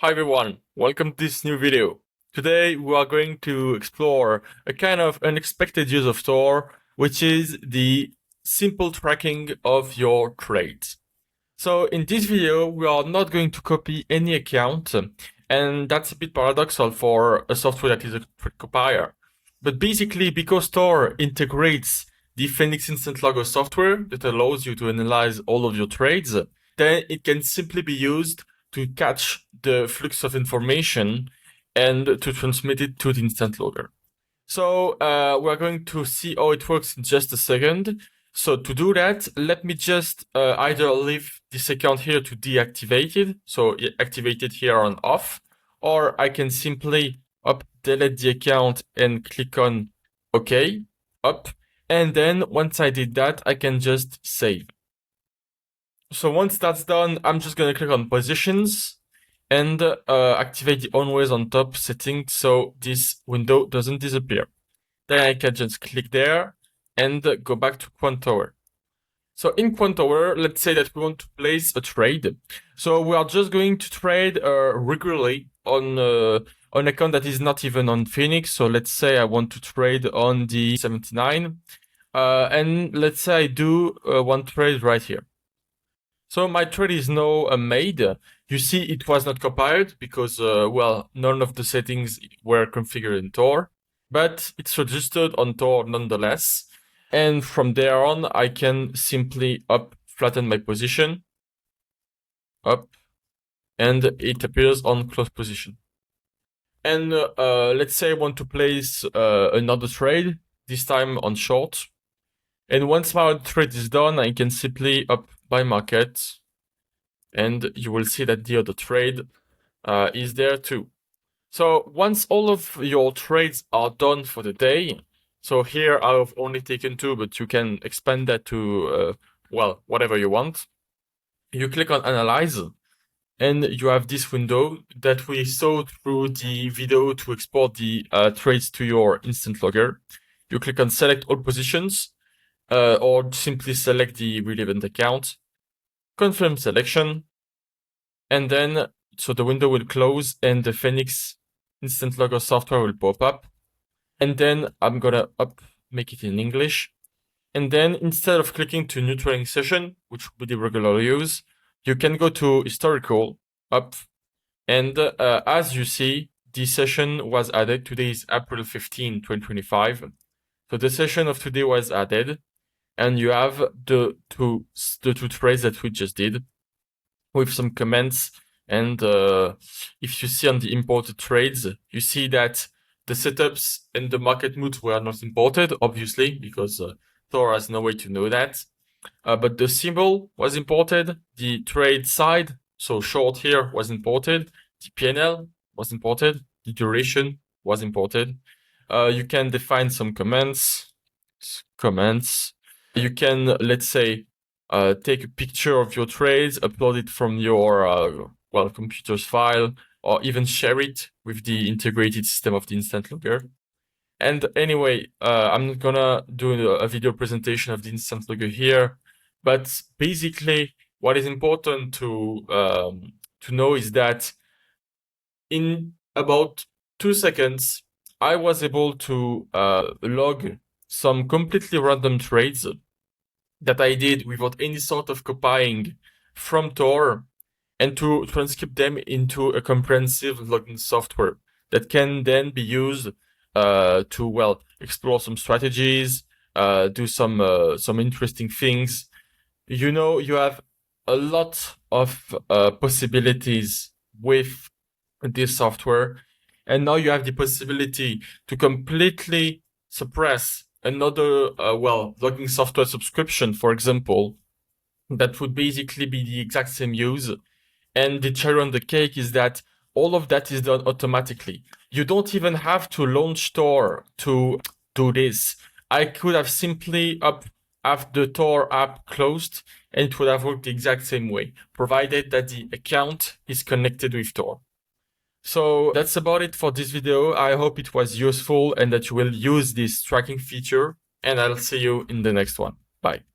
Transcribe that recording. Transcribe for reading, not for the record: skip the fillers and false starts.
Hi everyone, welcome to this new video. Today we are going to explore a kind of unexpected use of Thor, which is the simple tracking of your trades. So in this video we are not going to copy any account, and that's a bit paradoxical for a software that is a copier. But basically, because Thor integrates the Phoenix Instant Logger software that allows you to analyze all of your trades, then it can simply be used to catch the flux of information and to transmit it to the instant logger. So we're going to see how it works in just a second. So to do that, let me just either leave this account here to deactivate it, so activate it here on off, or I can simply delete the account and click on OK, up, and then once I did that, I can just save. So once that's done, I'm just gonna click on positions and activate the always on top setting so this window doesn't disappear. Then I can just click there and go back to Quant Tower. So in Quant Tower, let's say that we want to place a trade. So we are just going to trade regularly on an account that is not even on Phoenix. So let's say I want to trade on the 79. And let's say I do one trade right here. So my trade is now made. You see it was not compiled because, well, none of the settings were configured in Thor, but it's registered on Thor nonetheless. And from there on, I can simply flatten my position, up, and it appears on close position. And let's say I want to place another trade, this time on short. And once my trade is done, I can simply buy market, and you will see that the other trade is there too. So once all of your trades are done for the day, so here I've only taken 2, but you can expand that to, well, whatever you want. You click on Analyze, and you have this window that we saw through the video to export the trades to your instant logger. You click on Select All Positions, or simply select the relevant account, confirm selection, and then so the window will close and the Phoenix Instant Logger software will pop up. And then I'm gonna make it in English. And then instead of clicking to new trading session, which would be the regular use, you can go to historical, and as you see, the session was added. Today is April 15, 2025. So the session of today was added, and you have the two trades that we just did with some comments. And if you see on the imported trades, you see that the setups and the market moods were not imported, obviously, because Thor has no way to know that. But the symbol was imported, the trade side, so short here, was imported, the PNL was imported, the duration was imported. You can define some comments. You can, let's say, take a picture of your trades, upload it from your computer's file, or even share it with the integrated system of the instant logger. And anyway, I'm not gonna do a video presentation of the instant logger here, but basically what is important to know is that in about 2 seconds, I was able to log some completely random trades that I did without any sort of copying from Thor, and to transcript them into a comprehensive logging software that can then be used to explore some strategies, do some interesting things. You know, you have a lot of possibilities with this software, and now you have the possibility to completely suppress another logging software subscription, for example, that would basically be the exact same use. And the cherry on the cake is that all of that is done automatically. You don't even have to launch Thor to do this. I could have simply have the Thor app closed, and it would have worked the exact same way, provided that the account is connected with Thor. So that's about it for this video. I hope it was useful and that you will use this tracking feature, and I'll see you in the next one. Bye.